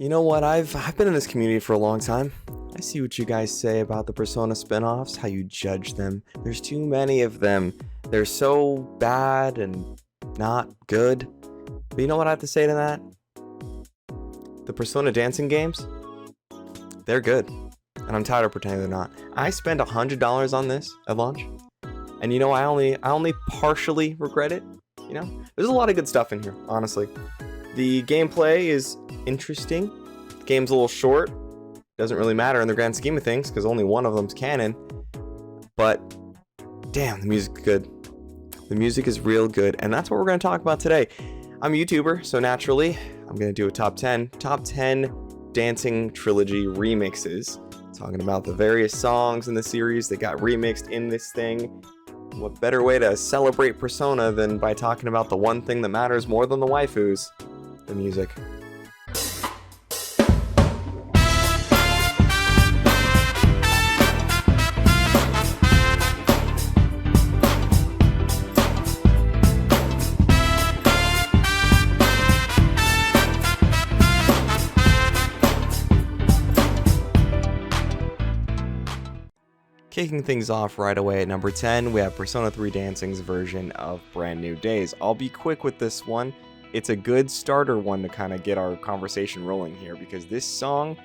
You know what? I've been in this community for a long time. I see what you guys say about the Persona spin-offs, how you judge them. There's too many of them. They're so bad and not good. But you know what I have to say to that? The Persona dancing games, they're good. And I'm tired of pretending they're not. I spent $100 on this at launch. And you know, I only partially regret it. You know, there's a lot of good stuff in here, honestly. The gameplay is interesting. The game's a little short. Doesn't really matter in the grand scheme of things because only one of them's canon. But damn, the music's good. The music is real good, and that's what we're going to talk about today. I'm a YouTuber, so naturally, I'm going to do a top 10 dancing trilogy remixes. Talking about the various songs in the series that got remixed in this thing. What better way to celebrate Persona than by talking about the one thing that matters more than the waifus? The music. Kicking things off right away at number 10, we have Persona 3 Dancing's version of Brand New Days. I'll be quick with this one. It's a good starter one to kind of get our conversation rolling here, because this song,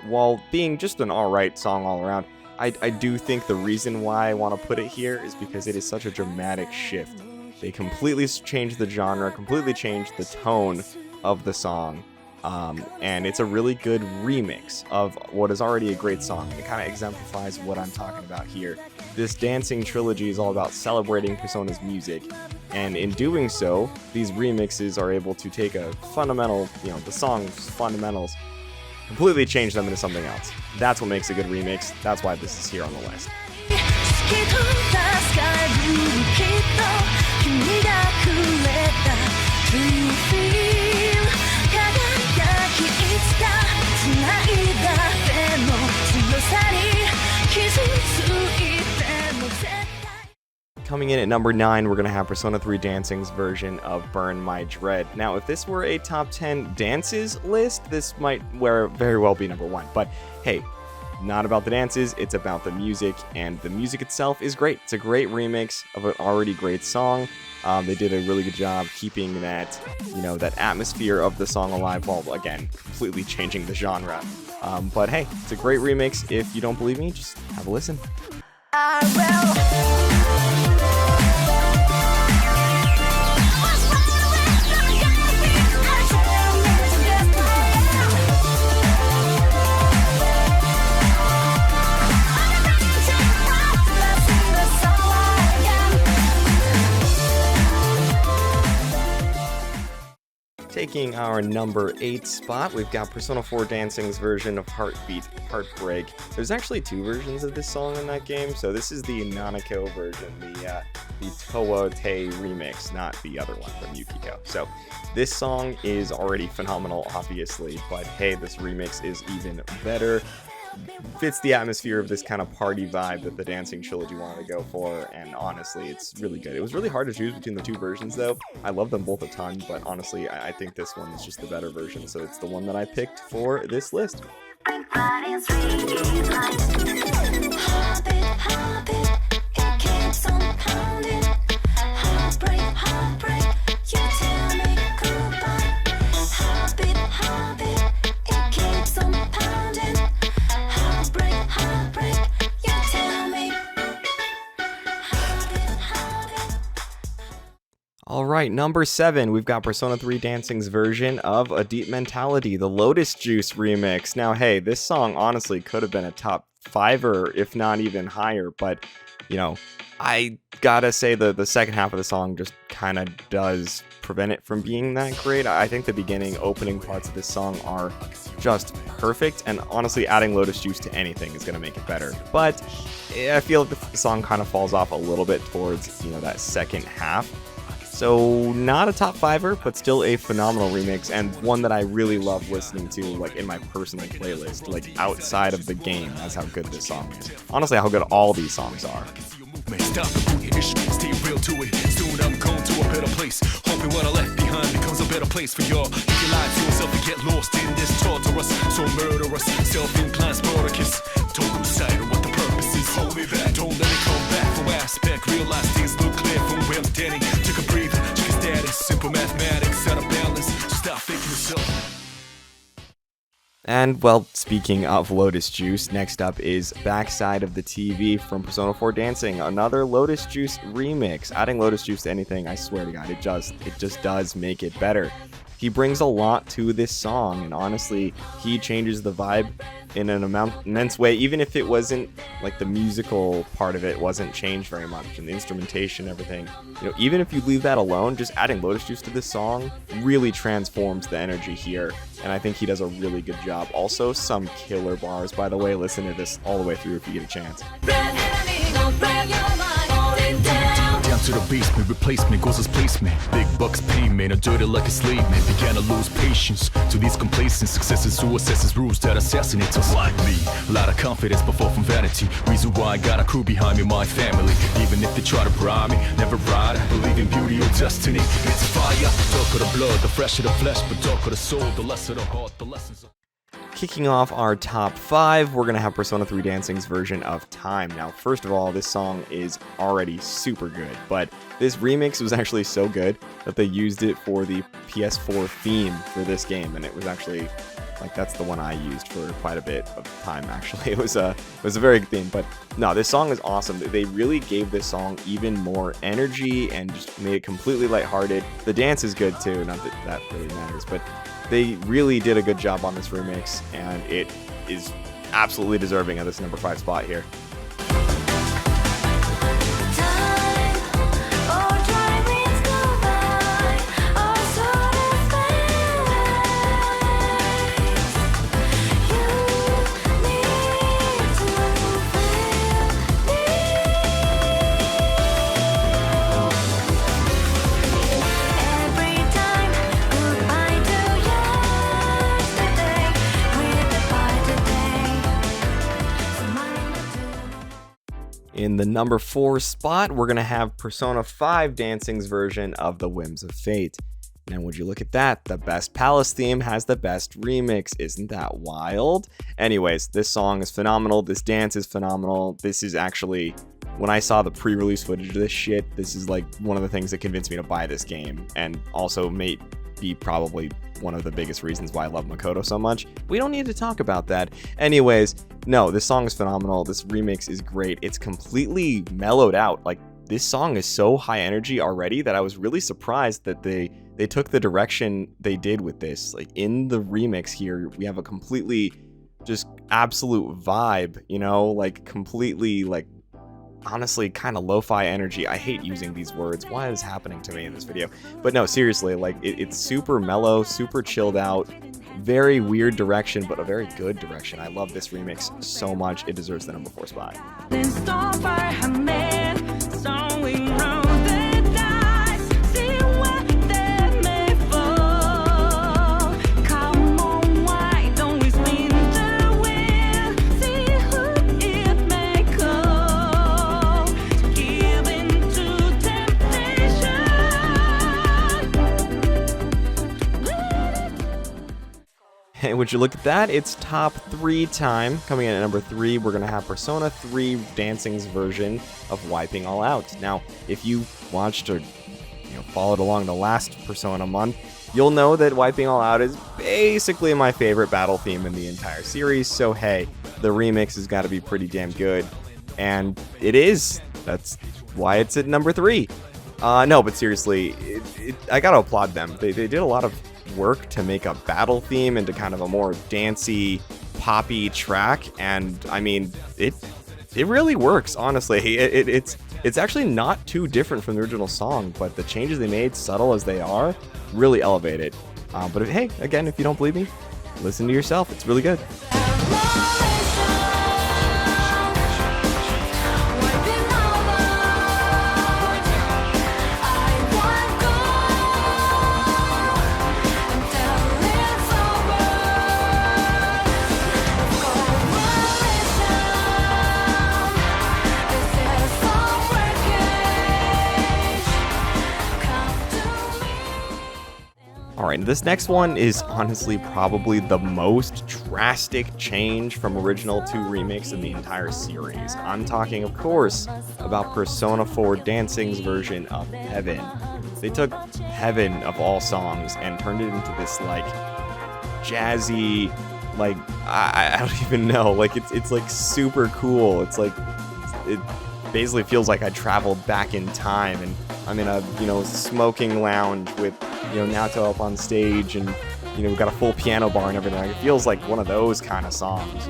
while being just an alright song all around, I do think the reason why I want to put it here is because it is such a dramatic shift. They completely changed the genre, completely changed the tone of the song. And it's a really good remix of what is already a great song. It kind of exemplifies what I'm talking about here. This dancing trilogy is all about celebrating Persona's music, and in doing so, these remixes are able to take a fundamental, the song's fundamentals, completely change them into something else. That's what makes a good remix. That's why this is here on the list. Coming in at number 9, we're going to have Persona 3 Dancing's version of Burn My Dread. Now, if this were a top 10 dances list, this might very well be number 1. But hey, not about the dances, it's about the music, and the music itself is great. It's a great remix of an already great song. They did a really good job keeping that, that atmosphere of the song alive while, again, completely changing the genre. But hey, it's a great remix. If you don't believe me, just have a listen. Taking our number 8 spot, we've got Persona 4 Dancing's version of Heartbreak. There's actually 2 versions of this song in that game, so this is the Nanako version, the Towa-te remix, not the other one from Yukiko. So this song is already phenomenal, obviously, but hey, this remix is even better. Fits the atmosphere of this kind of party vibe that the dancing trilogy wanted to go for, and honestly, it's really good. It was really hard to choose between the 2 versions, though. I love them both a ton, but honestly, I think this one is just the better version, so it's the one that I picked for this list. Alright, number 7, we've got Persona 3 Dancing's version of A Deep Mentality, the Lotus Juice remix. Now, hey, this song honestly could have been a top 5-er, if not even higher, but, I gotta say the second half of the song just kind of does prevent it from being that great. I think the beginning, opening parts of this song are just perfect, and honestly, adding Lotus Juice to anything is going to make it better. But I feel like the song kind of falls off a little bit towards, that second half. So not a top 5-er, but still a phenomenal remix, and one that I really love listening to, like in my personal playlist, like outside of the game. That's how good this song is. Honestly, how good all these songs are. better place. Hoping what I left behind becomes a better place for y'all. You can lie to yourself and get lost in this torturous, so murderous, self-inclined Spartacus. Tokusaido, what the purpose is. Hold me back, don't let it come back. From aspect, realize things look clear from where I'm standing. Took a breather, check a status, simple mathematics, out of balance. So stop thinking yourself. And, well, speaking of Lotus Juice, next up is Backside of the TV from Persona 4 Dancing, another Lotus Juice remix. Adding Lotus Juice to anything, I swear to God, it just does make it better. He brings a lot to this song, and honestly, he changes the vibe in an immense way, even if it wasn't, like, the musical part of it wasn't changed very much, and the instrumentation, everything. You know, even if you leave that alone, just adding Lotus Juice to this song really transforms the energy here, and I think he does a really good job. Also, some killer bars, by the way. Listen to this all the way through if you get a chance. Down to the basement, replacement goes as placement. Big bucks payment, or dirty like a slave man. Began to lose patience to these complacent successes who assesses rules that assassinate us like me. A lot of confidence, but fall from vanity. Reason why I got a crew behind me, my family. Even if they try to bribe me, never ride. Believe in beauty or destiny. It's fire, dark of the blood, the fresh of the flesh, but dark of the soul, the less of the heart, the lessons of... Kicking off our top 5, we're going to have Persona 3 Dancing's version of Time. Now, first of all, this song is already super good, but this remix was actually so good that they used it for the PS4 theme for this game, and it was actually, like, that's the one I used for quite a bit of time, actually. It was a very good theme, but no, this song is awesome. They really gave this song even more energy and just made it completely lighthearted. The dance is good, too, not that that really matters, but they really did a good job on this remix, and it is absolutely deserving of this number 5 spot here. In the number 4 spot, we're going to have Persona 5 Dancing's version of the Whims of Fate. Now, would you look at that? The best palace theme has the best remix. Isn't that wild? Anyways, this song is phenomenal. This dance is phenomenal. This is actually, when I saw the pre-release footage of this shit, this is like one of the things that convinced me to buy this game, and also may be probably one of the biggest reasons why I love Makoto so much. We don't need to talk about that. Anyways, no, this song is phenomenal. This remix is great. It's completely mellowed out. Like, this song is so high energy already that I was really surprised that they took the direction they did with this. Like, in the remix here, we have a completely just absolute vibe, you know, like completely, like, honestly kind of lo-fi energy. I hate using these words. Why is happening to me in this video? But no, seriously, like, it's super mellow, super chilled out, very weird direction, but a very good direction. I love this remix so much. It deserves the number 4 spot. And would you look at that? It's top 3 time. Coming in at number 3, we're going to have Persona 3 Dancing's version of Wiping All Out. Now, if you watched or followed along the last Persona month, you'll know that Wiping All Out is basically my favorite battle theme in the entire series. So hey, the remix has got to be pretty damn good. And it is. That's why it's at number 3. No, but seriously, I got to applaud them. They did a lot of work to make a battle theme into kind of a more dancey, poppy track, and I mean, it really works, honestly. It's actually not too different from the original song, but the changes they made, subtle as they are, really elevate it. But hey, again, if you don't believe me, listen to yourself. It's really good. Alright, this next one is honestly probably the most drastic change from original to remix in the entire series. I'm talking, of course, about Persona 4 Dancing's version of Heaven. They took Heaven, of all songs, and turned it into this, like, jazzy, like, I don't even know, like, it's like super cool. It's like, it basically feels like I traveled back in time, and I'm in a, smoking lounge with, Naoto up on stage, and, we've got a full piano bar and everything. It feels like one of those kind of songs,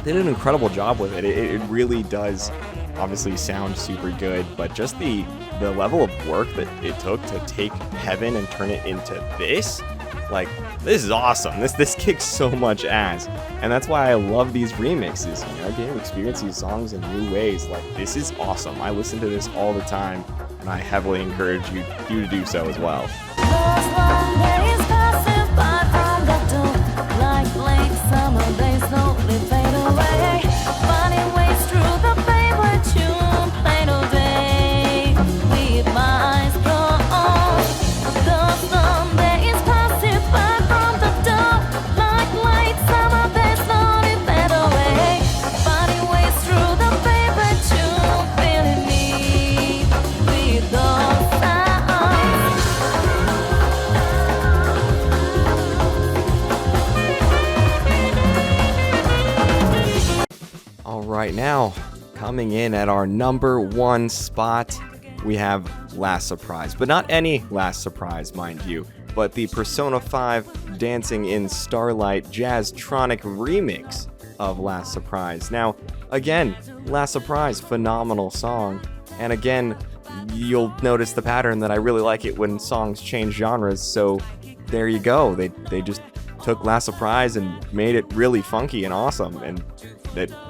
They did an incredible job with it. It really does obviously sound super good, but just the level of work that it took to take Heaven and turn it into this, like, this is awesome. This kicks so much ass, and that's why I love these remixes. Getting to experience these songs in new ways. Like, this is awesome. I listen to this all the time, and I heavily encourage you to do so as well. Right now, coming in at our number 1 spot, we have Last Surprise. But not any Last Surprise, mind you, but the Persona 5 Dancing in Starlight Jazztronic remix of Last Surprise. Now, again, Last Surprise, phenomenal song. And again, you'll notice the pattern that I really like it when songs change genres, so there you go. They just took Last Surprise and made it really funky and awesome, and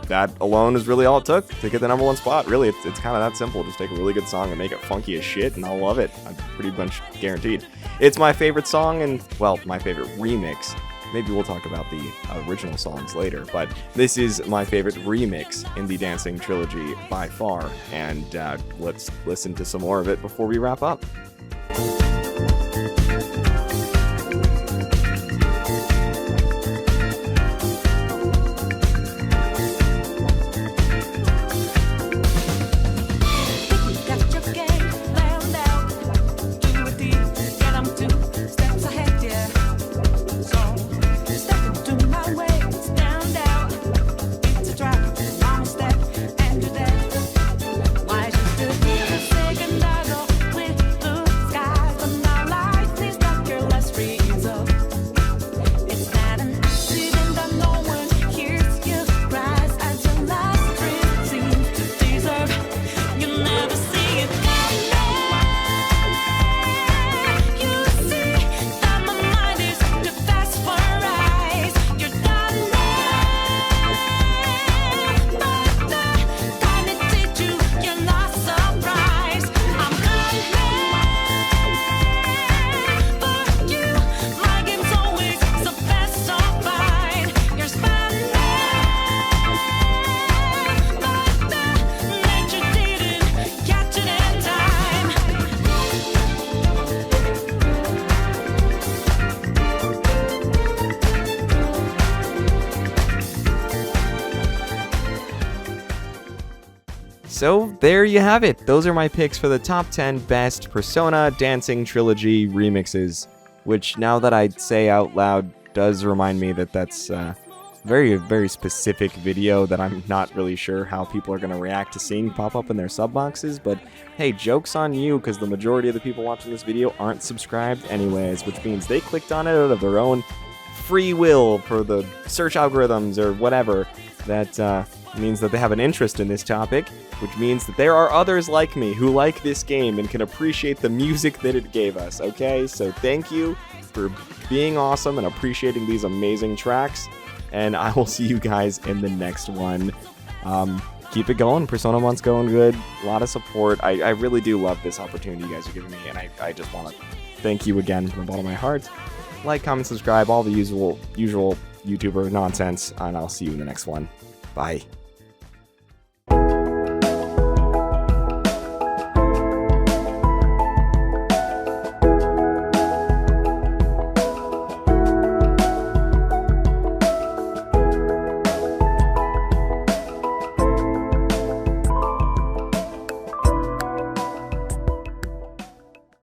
that alone is really all it took to get the number 1 spot. Really, it's kind of that simple. Just take a really good song and make it funky as shit, and I'll love it. I'm pretty much guaranteed. It's my favorite song, and, well, my favorite remix. Maybe we'll talk about the original songs later, but this is my favorite remix in the Dancing trilogy by far, and let's listen to some more of it before we wrap up. So there you have it. Those are my picks for the top 10 best Persona Dancing Trilogy remixes, which now that I say out loud does remind me that that's a very, very specific video that I'm not really sure how people are going to react to seeing pop up in their sub boxes, but hey, joke's on you, because the majority of the people watching this video aren't subscribed anyways, which means they clicked on it out of their own free will for the search algorithms or whatever. That means that they have an interest in this topic, which means that there are others like me who like this game and can appreciate the music that it gave us, okay? So thank you for being awesome and appreciating these amazing tracks, and I will see you guys in the next one. Keep it going. Persona Month's going good. A lot of support. I really do love this opportunity you guys are giving me, and I just want to thank you again from the bottom of my heart. Like, comment, subscribe, all the usual YouTuber nonsense, and I'll see you in the next one. Bye.